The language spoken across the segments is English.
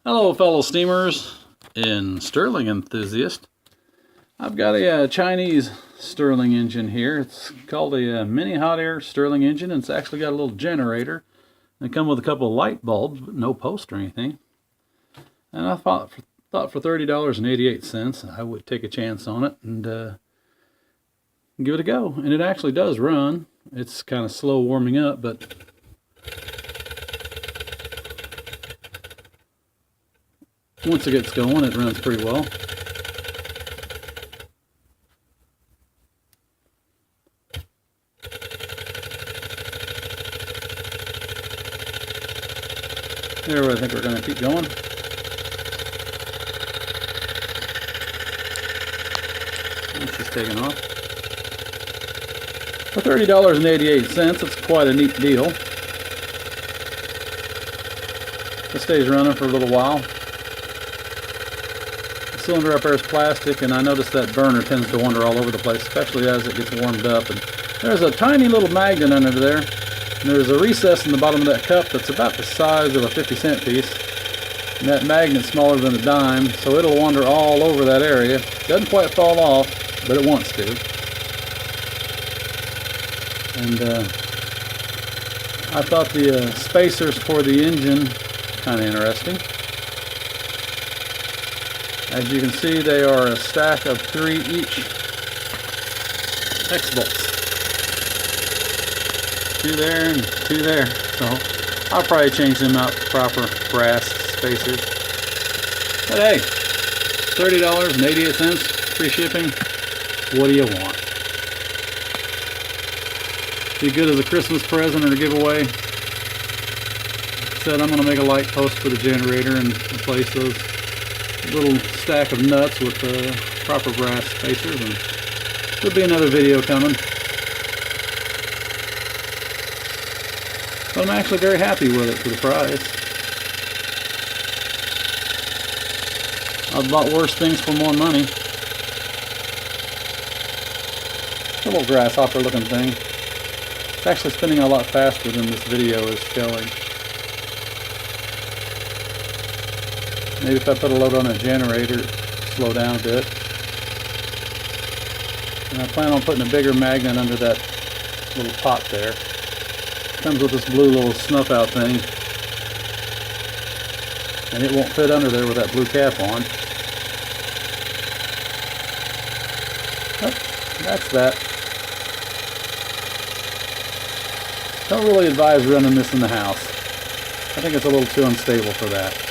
Hello fellow steamers and Stirling enthusiasts. I've got a Chinese Stirling engine here. It's called a mini hot air Stirling engine, and it's actually got a little generator. They come with a couple of light bulbs, but no post or anything. And I thought for $30.88 I would take a chance on it and give it a go. And it actually does run. It's kind of slow warming up, but once it gets going, it runs pretty well. Here, I think we're going to keep going. This is taking off. For $30.88, it's quite a neat deal. It stays running for a little while. The cylinder up there is plastic, and I noticed that burner tends to wander all over the place, especially as it gets warmed up. And there's a tiny little magnet under there. And there's a recess in the bottom of that cup that's about the size of a 50-cent piece. And that magnet's smaller than a dime, so it'll wander all over that area. Doesn't quite fall off, but it wants to. And I thought the spacers for the engine kind of interesting. As you can see, they are a stack of 3 each X-bolts. 2 there and 2 there. So I'll probably change them out for proper brass spacers. But hey, $30.88, free shipping. What do you want? Be good as a Christmas present or a giveaway. Like I said, I'm going to make a light post for the generator and replace those little stack of nuts with proper brass spacers, and there'll be another video coming. But I'm actually very happy with it for the price. I've bought worse things for more money. A little grasshopper looking thing. It's actually spinning a lot faster than this video is showing. Maybe if I put a load on a generator, slow down a bit. And I plan on putting a bigger magnet under that little pot there. It comes with this blue little snuff out thing. And it won't fit under there with that blue cap on. Oh, that's that. Don't really advise running this in the house. I think it's a little too unstable for that.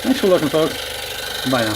Thanks for looking, folks. Bye now.